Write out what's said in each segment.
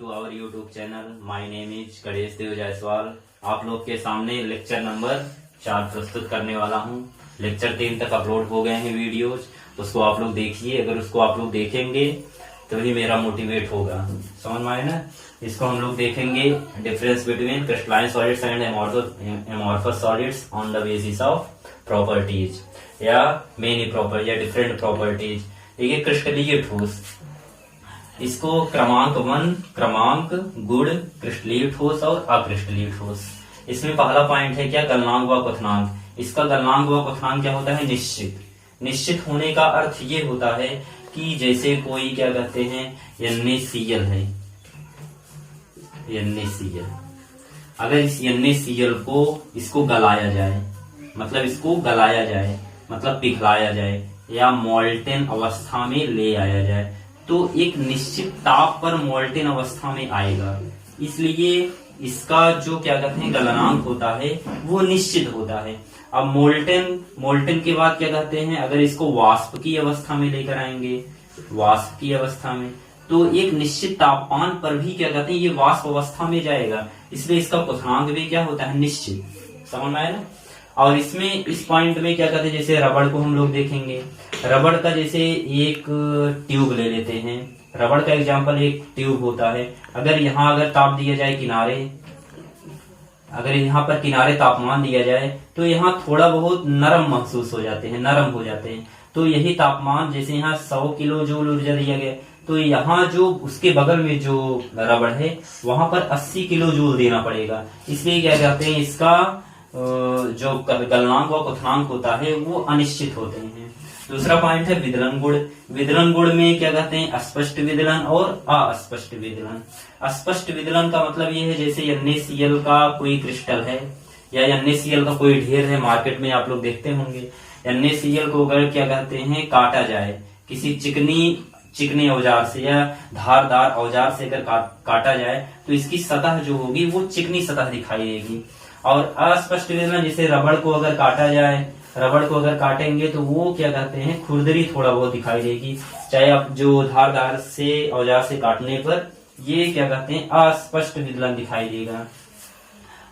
To our YouTube channel. My name is Ganesh Dev Jaiswal. आप लोग के सामने लेक्चर नंबर 4 प्रस्तुत करने वाला हूं। लेक्चर 3 तक अपलोड हो गए हैं वीडियोज, उसको आप लोग देखिए। अगर उसको आप लोग देखेंगे तभी मेरा मोटिवेट होगा, समझ में आए ना। इसको हम लोग देखेंगे difference between crystalline solids and amorphous solids on the basis of properties या मेनी प्रॉपर्टी या डिफरेंट प्रॉपर्टीज। देखिए क्रिस्टलीय ठोस, इसको क्रमांक 1 क्रमांक गुण क्रिस्टलीय ठोस और अक्रिस्टलीय ठोस। इसमें पहला पॉइंट है क्या, गलनांक व क्वथनांक। इसका गलनांक व क्वथनांक क्या होता है, निश्चित। निश्चित होने का अर्थ ये होता है कि जैसे कोई क्या कहते हैं NaCl है, NaCl, अगर इस NaCl को इसको गलाया जाए, मतलब इसको गलाया जाए मतलब पिघलाया जाए या मोल्टेन अवस्था में ले आया जाए तो एक निश्चित ताप पर मोल्टेन अवस्था में आएगा। इसलिए इसका जो क्या कहते हैं गलनांक होता है वो निश्चित होता है। अब मोल्टेन के बाद क्या कहते हैं, अगर इसको वाष्प की अवस्था में लेकर आएंगे, वाष्प की अवस्था में, तो एक निश्चित तापमान पर भी क्या कहते हैं ये वाष्प अवस्था में जाएगा। इसलिए इसका क्वथनांक भी क्या होता है, निश्चित। समझ में आया ना। और इसमें इस पॉइंट में क्या कहते हैं, जैसे रबड़ को हम लोग देखेंगे। रबड़ का जैसे एक ट्यूब ले लेते हैं, रबड़ का एग्जांपल एक ट्यूब होता है। अगर ताप दिया जाए किनारे, अगर यहाँ पर किनारे तापमान दिया जाए तो यहाँ थोड़ा बहुत नरम महसूस हो जाते हैं, नरम हो जाते हैं। तो यही तापमान जैसे यहाँ 100 किलो जूल ऊर्जा दिया गया तो यहाँ जो उसके बगल में जो रबड़ है वहां पर 80 किलो जूल देना पड़ेगा। इसलिए क्या कहते हैं इसका जो गलनांक व क्वथनांक होता है वो अनिश्चित होते हैं। दूसरा पॉइंट है विदलन गुण। विदलन गुण में क्या कहते हैं, अस्पष्ट विदलन और अस्पष्ट विदलन। अस्पष्ट विदलन का मतलब ये है जैसे NaCl का कोई क्रिस्टल है या NaCl का कोई ढेर है, मार्केट में आप लोग देखते होंगे। NaCl को अगर क्या कहते हैं काटा जाए किसी चिकने औजार से या धारदार औजार से अगर काटा जाए तो इसकी सतह जो होगी वो चिकनी सतह दिखाई देगी। और अस्पष्ट विदलन जैसे रबड़ को अगर काटा जाए, रबड़ को अगर काटेंगे तो वो क्या कहते हैं खुरदरी थोड़ा बहुत दिखाई देगी, चाहे आप जो धारदार से औजार से काटने पर ये क्या कहते हैं अस्पष्ट विदलन दिखाई देगा।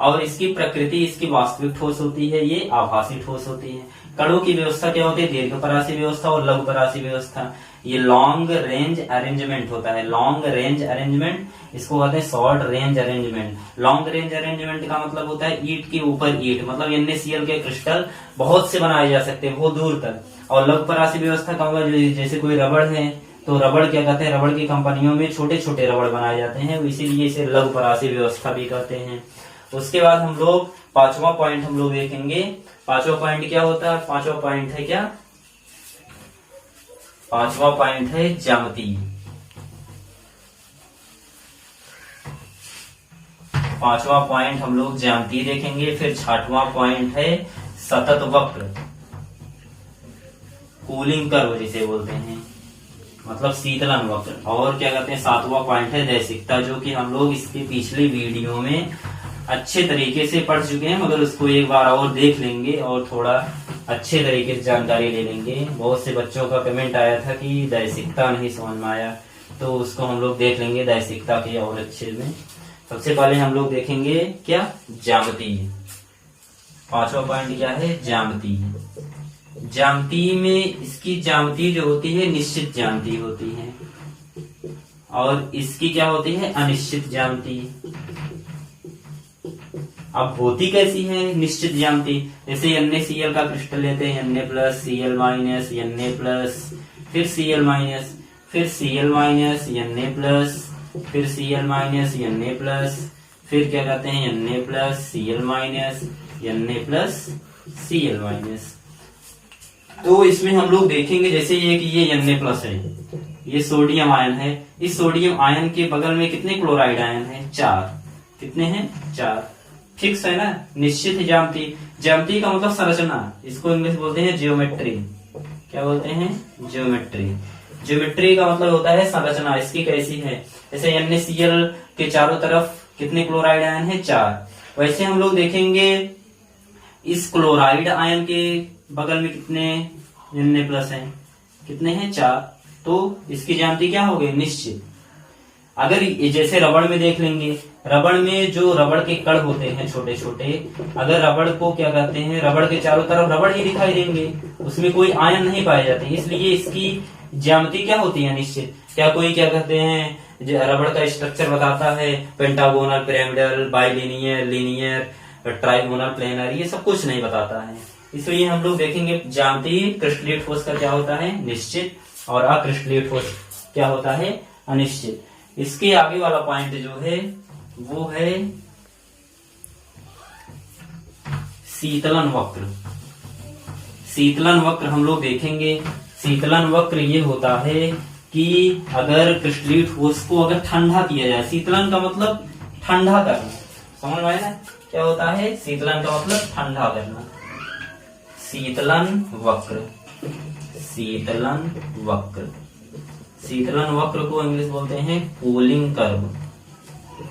और इसकी प्रकृति, इसकी वास्तविक ठोस होती है, ये आभासी ठोस होती है। कणों की व्यवस्था क्या होती है, दीर्घपरासी व्यवस्था और लघुपरासी व्यवस्था। ये लॉन्ग रेंज अरेंजमेंट होता है, लॉन्ग रेंज अरेंजमेंट, इसको कहते हैं short range arrangement. Long range arrangement का मतलब होता है ईंट के ऊपर ईंट, मतलब NaCl के क्रिस्टल बहुत से बनाए जा सकते हैं, बहुत दूर तक। और लघुपरासी व्यवस्था का मतलब जैसे कोई रबड़ है तो रबड़ क्या कहते हैं, रबड़ की कंपनियों में छोटे छोटे रबड़ बनाए जाते हैं, इसीलिए इसे लघुपरासी व्यवस्था भी कहते हैं। उसके बाद हम लोग पांचवा पॉइंट हम लोग देखेंगे। पांचवा पॉइंट क्या होता है, पांचवा पॉइंट है क्या, पांचवा पॉइंट है ज्यामिति। पांचवा पॉइंट हम लोग ज्यामिति देखेंगे। फिर छठवां पॉइंट है सतत वक्र, कूलिंग कर्व जिसे बोलते हैं, मतलब शीतलन वक्र। और क्या कहते हैं सातवां पॉइंट है दैशिकता, जो कि हम लोग इसके पिछले वीडियो में अच्छे तरीके से पढ़ चुके हैं, मगर उसको एक बार और देख लेंगे और थोड़ा अच्छे तरीके से जानकारी ले लेंगे। बहुत से बच्चों का कमेंट आया था कि दैशिकता नहीं समझ में आया, तो उसको हम लोग देख लेंगे दैशिकता के और अच्छे में। सबसे पहले हम लोग देखेंगे क्या, ज्यामिति। पांचवा पॉइंट क्या है, ज्यामिति। ज्यामिति में इसकी ज्यामिति जो होती है निश्चित ज्यामिति होती है और इसकी क्या होती है, अनिश्चित ज्यामिति। अब होती कैसी है निश्चित ज्यामिति, जैसे NaCl का क्रिस्टल लेते हैं, Na+, Cl-, Na+, फिर Cl-, फिर Cl-, Na+, फिर Cl-, Na+, फिर क्या कहते हैं Na+, Cl-, Na+, Cl-। तो इसमें हम लोग देखेंगे जैसे ये Na+ है, ये सोडियम आयन है। इस सोडियम आयन के बगल में कितने क्लोराइड आयन है, 4। कितने हैं, 4। फिक्स है ना, निश्चित ज्यामिति। ज्यामिति का मतलब संरचना, इसको इंग्लिश बोलते हैं जियोमेट्री। क्या बोलते हैं, जियोमेट्री। जियोमेट्री का मतलब होता है संरचना, इसकी कैसी है। जैसे NaCl के चारों तरफ कितने क्लोराइड आयन है, 4। वैसे हम लोग देखेंगे इस क्लोराइड आयन के बगल में कितने Na+ हैं, कितने हैं, 4। तो इसकी ज्यामिति क्या हो गई, निश्चित। अगर जैसे रबड़ में देख लेंगे, रबड़ में जो रबड़ के कण होते हैं छोटे छोटे, अगर रबड़ को क्या कहते हैं, रबड़ के चारों तरफ रबड़ ही दिखाई देंगे, उसमें कोई आयन नहीं पाए जाते, इसलिए इसकी ज्यामिति क्या होती है, निश्चित। क्या कोई क्या कहते हैं रबड़ का स्ट्रक्चर बताता है, pentagonal, pyramidal, bilinear, linear, trigonal, planar, ये सब कुछ नहीं बताता है। इसलिए हम लोग देखेंगे ज्यामिति क्रिस्टलीय ठोस का क्या होता है, निश्चित, और अक्रिस्टलीय ठोस क्या होता है, अनिश्चित। इसके आगे वाला पॉइंट जो है वो है शीतलन वक्र। शीतलन वक्र हम लोग देखेंगे। शीतलन वक्र ये होता है कि अगर क्रिस्टलीय ठोस को अगर ठंडा किया जाए, शीतलन का मतलब ठंडा करना, समझ में आया ना क्या होता है, शीतलन का मतलब ठंडा करना। शीतलन वक्र, शीतलन वक्र, शीतलन वक्र को इंग्लिश बोलते हैं कूलिंग कर्व।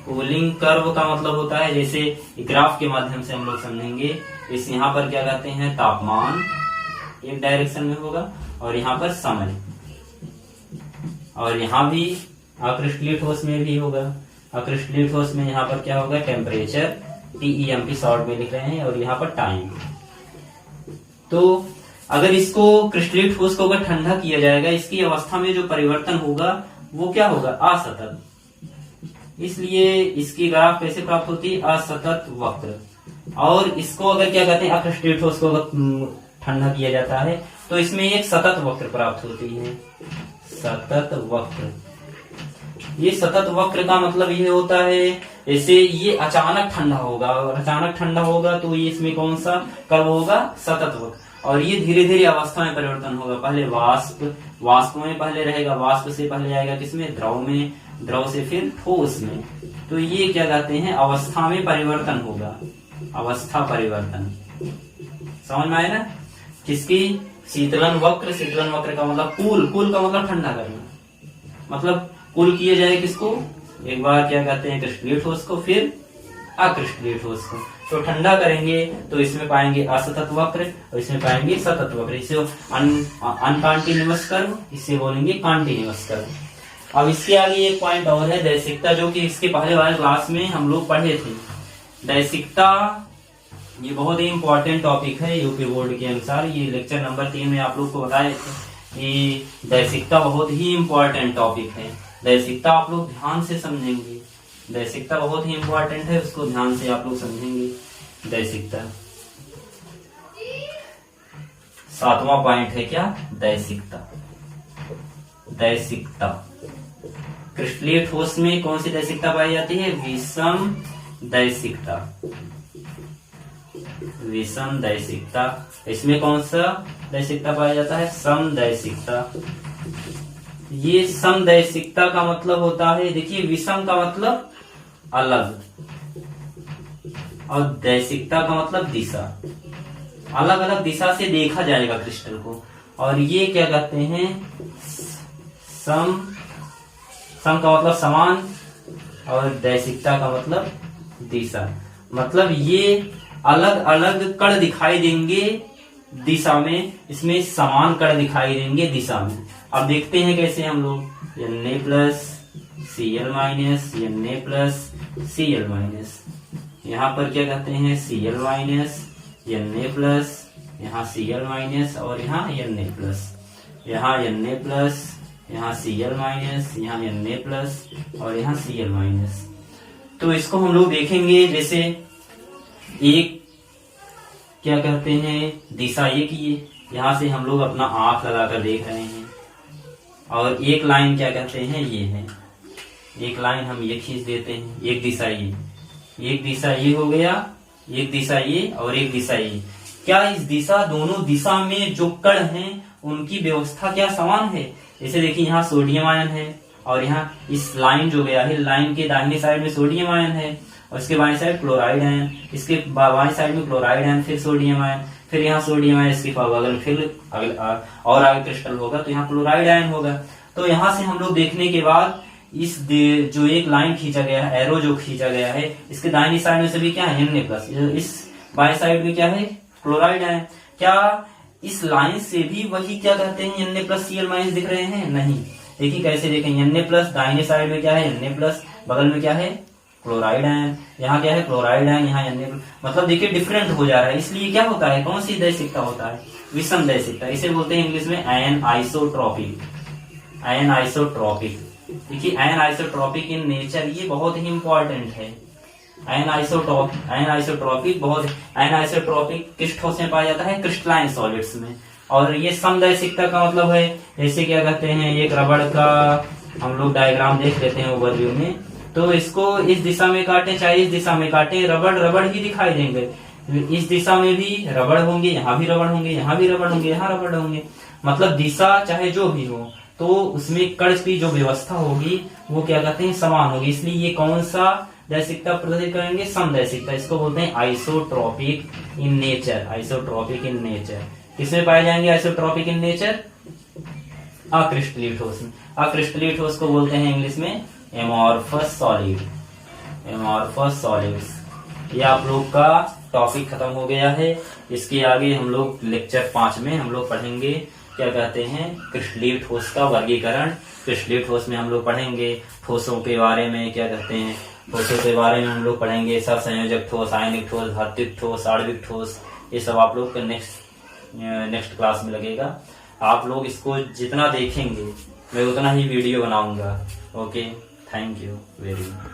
कूलिंग कर्व का मतलब होता है, जैसे ग्राफ के माध्यम से हम लोग समझेंगे, इस यहाँ पर क्या कहते हैं, तापमान एक डायरेक्शन में होगा, और यहाँ पर समय, और यहाँ भी अक्रिस्टलीय ठोस में भी होगा। अक्रिस्टलीय ठोस में यहाँ पर क्या होगा, टेम्परेचर, TEMP शॉर्ट में लिख रहे हैं, और यहाँ पर टाइम। तो अगर इसको क्रिस्टलीय ठोस को अगर ठंडा किया जाएगा, इसकी अवस्था में जो परिवर्तन होगा वो क्या होगा, असतत। इसलिए इसकी ग्राफ कैसे प्राप्त होती है, असतत वक्र। और इसको अगर क्या कहते हैं, अक्रिस्टलीय ठोस को अगर ठंडा किया जाता है तो इसमें एक सतत वक्र प्राप्त होती है, सतत वक्र। ये सतत वक्र का मतलब ये होता है, जैसे ये अचानक ठंडा होगा, और अचानक ठंडा होगा तो ये इसमें कौन सा कर्व होगा, सतत वक्र। और ये धीरे धीरे अवस्था में परिवर्तन होगा, पहले वाष्प में पहले रहेगा, वाष्प से पहले जाएगा किसमें, द्रव में, द्रव से फिर ठोस में। तो ये क्या कहते हैं, अवस्था में परिवर्तन होगा, अवस्था परिवर्तन। समझ में आया ना, किसकी, शीतलन वक्र। शीतलन वक्र का मतलब कूल, कूल का मतलब ठंडा करना, मतलब कूल किए जाए किसको, एक बार क्या कहते हैं, क्रिस्टलीय ठोस को, फिर अक्रिस्टलीय ठोस को। तो ठंडा करेंगे तो इसमें पाएंगे असतत वक्र, और इसमें पाएंगे सतत वक्र। इसे अनकॉन्टिन्यूअस कर्व, इससे बोलेंगे कॉन्टिन्यूअस कर्व। अब इसके आगे एक पॉइंट और है, दैशिकता, जो कि इसके पहले वाले क्लास में हम लोग पढ़े थे। दैशिकता ये बहुत ही इंपॉर्टेंट टॉपिक है यूपी बोर्ड के अनुसार। ये लेक्चर नंबर 3 में आप लोग को बताए थे कि दैशिकता बहुत ही इंपॉर्टेंट टॉपिक है। दैशिकता आप लोग ध्यान से समझेंगे, दैशिकता बहुत ही इंपॉर्टेंट है, उसको ध्यान से आप लोग समझेंगे। दैशिकता 7वां पॉइंट है क्या, दैशिकता। दैशिकता क्रिस्टलीय ठोस में कौन सी दैशिकता पाई जाती है, विषम दैशिकता, विषम दैशिकता। इसमें कौन सा दैशिकता पाया जाता है, समदैशिकता। ये समदैशिकता का मतलब होता है, देखिए विषम का मतलब अलग, और दैशिकता का मतलब दिशा, अलग अलग दिशा से देखा जाएगा क्रिस्टल को। और ये क्या कहते हैं, सम, सम का मतलब समान, और दैशिकता का मतलब दिशा। मतलब ये अलग अलग कण दिखाई देंगे दिशा में, इसमें समान कण दिखाई देंगे दिशा में। अब देखते हैं कैसे हम लोग, Na plus Cl minus, Na plus Cl minus, यहाँ पर क्या कहते हैं Cl माइनस, Na प्लस, यहाँ Cl माइनस, और यहाँ Na प्लस, यहाँ Na प्लस, यहाँ Cl माइनस, यहाँ Na प्लस, और यहाँ Cl माइनस। तो इसको हम लोग देखेंगे, जैसे एक क्या कहते हैं दिशा ये की, यहाँ से हम लोग अपना आंख लगाकर देख रहे हैं, और एक लाइन क्या कहते हैं ये है, एक लाइन हम ये खींच देते हैं, एक दिशा ये, एक दिशा ये हो गया, एक दिशा ये, और एक दिशा ये। क्या इस दिशा, दोनों दिशा में जो कण हैं उनकी व्यवस्था क्या समान है। जैसे देखिए यहाँ सोडियम आयन है, और यहाँ इस लाइन जो गया है, लाइन के दाहिने साइड में सोडियम आयन है, और इसके बाएं साइड क्लोराइड आयन, इसके बाएं साइड में क्लोराइड आयन, फिर सोडियम आयन, फिर यहाँ सोडियम आयन, इसके बगल फिर और आगे क्रिस्टल होगा तो यहाँ क्लोराइड आयन होगा। तो यहाँ से हम लोग देखने के बाद इस जो एक लाइन खींचा गया है, एरो जो खींचा गया है, इसके दाहिनी साइड में सभी क्या है, Na प्लस, इस बाएं साइड में क्या है, क्लोराइड आयन। क्या इस लाइन से भी वही क्या कहते हैं Na प्लस Cl माइनस दिख रहे हैं, नहीं, देखिए कैसे देखें, Na+ दाहिने साइड में क्या है Na+, बगल में क्या है क्लोराइड आयन, यहाँ क्या है क्लोराइड आयन, यहाँ Na+, मतलब देखिए डिफरेंट हो जा रहा है। इसलिए क्या होता है, कौन सी दैशिकता होता है, विषम दैशिकता। इसे बोलते हैं इंग्लिश में एनाइसोट्रॉपिक, एनाइसोट्रॉपिक। देखिए एनाइसोट्रॉपिक इन नेचर, ये बहुत ही इंपॉर्टेंट है। एनाइसोट्रॉपिक बहुत, एनाइसोट्रॉपिक किस ठोस में पाया जाता है, क्रिस्टलाइन सॉलिड्स में। और ये समदैशिकता का मतलब है, जैसे क्या कहते हैं, एक रबड़ का हम लोग डायग्राम देख लेते हैं ओवरव्यू में, तो इसको इस दिशा में काटें चाहे इस दिशा में काटें, रबड़ रबड़ ही दिखाई देंगे। इस दिशा में भी रबड़ होंगे, यहाँ भी रबड़ होंगे, यहाँ भी रबड़ होंगे, यहाँ रबड़ होंगे, मतलब दिशा चाहे जो भी हो, तो उसमें कण की जो व्यवस्था होगी वो क्या कहते हैं, समान होगी। इसलिए ये कौन सा दैशिकता प्रदर्शित करेंगे, समदैशिकता। इसको बोलते हैं isotropic in nature, isotropic in nature. किसमें पाए जाएंगे आइसोट्रॉपिक इन नेचर, अक्रिस्टलीय ठोस में। अक्रिस्टलीय ठोस को बोलते हैं इंग्लिश में एमॉर्फस सॉलिड, एमॉर्फस सॉलिड्स। ये आप लोग का टॉपिक खत्म हो गया है। इसके आगे हम लोग लेक्चर 5 में हम लोग पढ़ेंगे क्या कहते हैं, क्रिस्टलीय ठोस का वर्गीकरण। क्रिस्टलीय ठोस में हम लोग पढ़ेंगे ठोसों के बारे में, क्या कहते हैं ठोसों के बारे में हम लोग पढ़ेंगे, सब संयोजक ठोस, आयनिक ठोस, धात्विक ठोस, आणविक ठोस, ये सब आप लोग नेक्स्ट क्लास में लगेगा। आप लोग इसको जितना देखेंगे मैं उतना ही वीडियो बनाऊंगा। Okay, thank you very much.